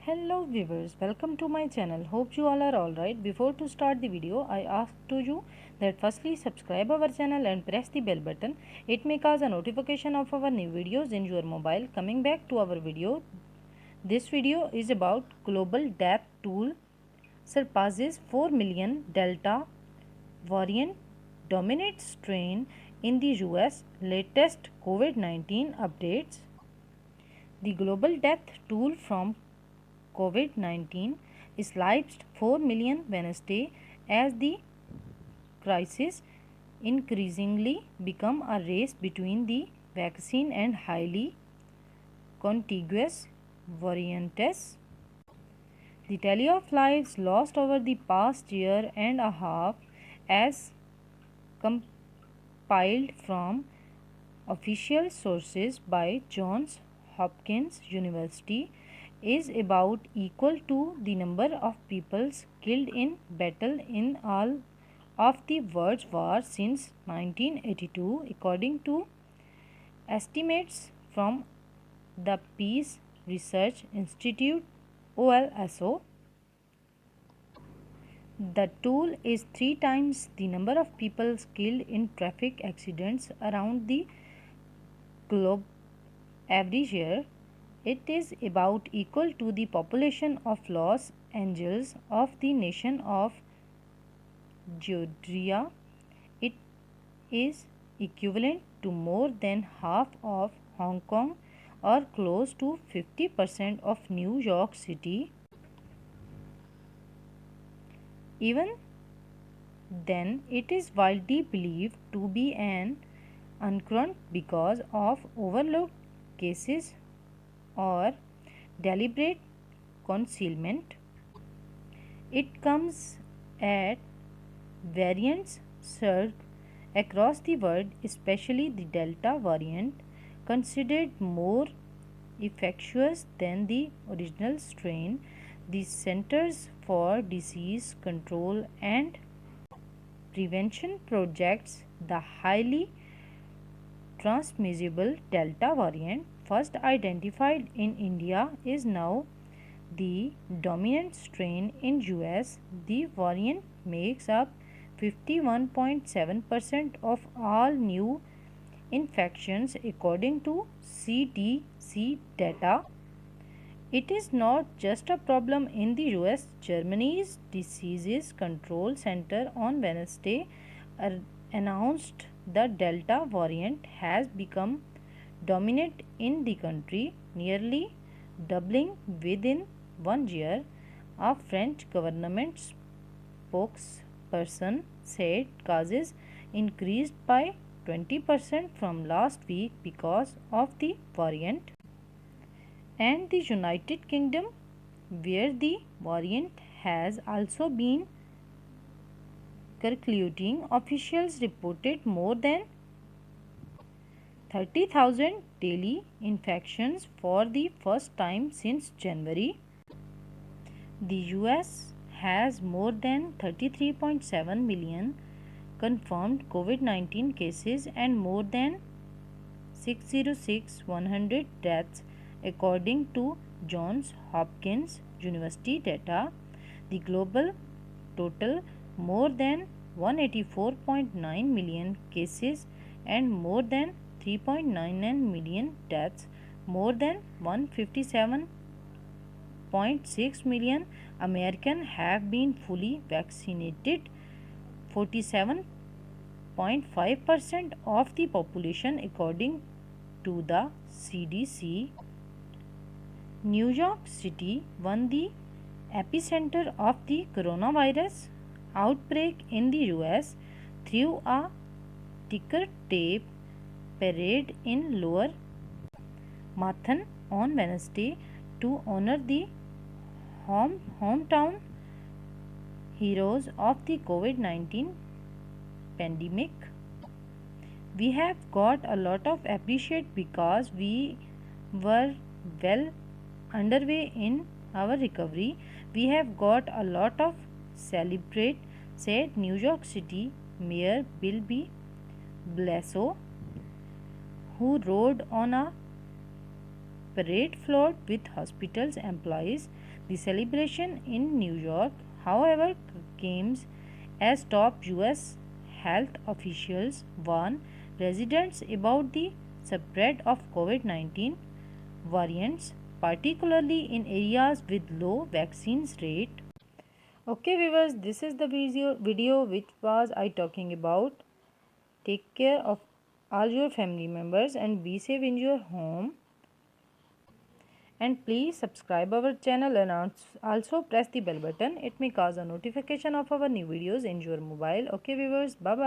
Hello viewers, welcome to my channel. Hope you all are alright. Before to start the video, I ask to you that firstly subscribe our channel and press the bell button. It may cause a notification of our new videos in your mobile. Coming back to our video, this video is about global death toll surpasses 4 million. Delta variant dominates strain in the US. Latest COVID-19 updates. The global death toll from COVID-19 slipped 4 million Wednesday as the crisis increasingly become a race between the vaccine and highly contagious variants. The tally of lives lost over the past year and a half, as compiled from official sources by Johns Hopkins University, is about equal to the number of people killed in battle in all of the world's wars since 1982, according to estimates from the Peace Research Institute OLSO. The toll is 3 times the number of people killed in traffic accidents around the globe every year. It is about equal to the population of Los Angeles of the nation of Georgia. It is equivalent to more than half of Hong Kong or close to 50% of New York City. Even then, it is widely believed to be an Omicron because of overlooked cases or deliberate concealment. It comes at variants surge across the world, especially the Delta variant, considered more infectious than the original strain. The Centers for Disease Control and Prevention projects the highly transmissible Delta variant, first identified in India, is now the dominant strain in US. The variant makes up 51.7% of all new infections according to CDC data. It is not just a problem in the US. Germany's Diseases Control Center on Wednesday announced the Delta variant has become dominant in the country, nearly doubling within 1 year. A French government spokesperson said cases increased by 20% from last week because of the variant. And the United Kingdom, where the variant has also been circulating, officials reported more than 30,000 daily infections for the first time since January. The US has more than 33.7 million confirmed COVID-19 cases and more than 606,100 deaths according to Johns Hopkins University data. The global total more than 184.9 million cases and more than 3.99 million deaths. More than 157.6 million Americans have been fully vaccinated. 47.5% of the population according to the CDC. New York City, won the epicenter of the coronavirus outbreak in the US, threw a ticker tape parade in Lower Manhattan on Wednesday to honor the hometown heroes of the COVID-19 pandemic. We have got a lot of appreciate because we were well underway in our recovery. We have got a lot of celebrate, said New York City Mayor Bill de Blasio, who rode on a parade float with hospitals employees. The celebration in New York, however, came as top US health officials warn residents about the spread of COVID-19 variants, particularly in areas with low vaccines rate. Okay viewers, this is the video which was I talking about. Take care of all your family members and be safe in your home. And please subscribe our channel and also press the bell button. It may cause a notification of our new videos in your mobile. Okay viewers, bye bye.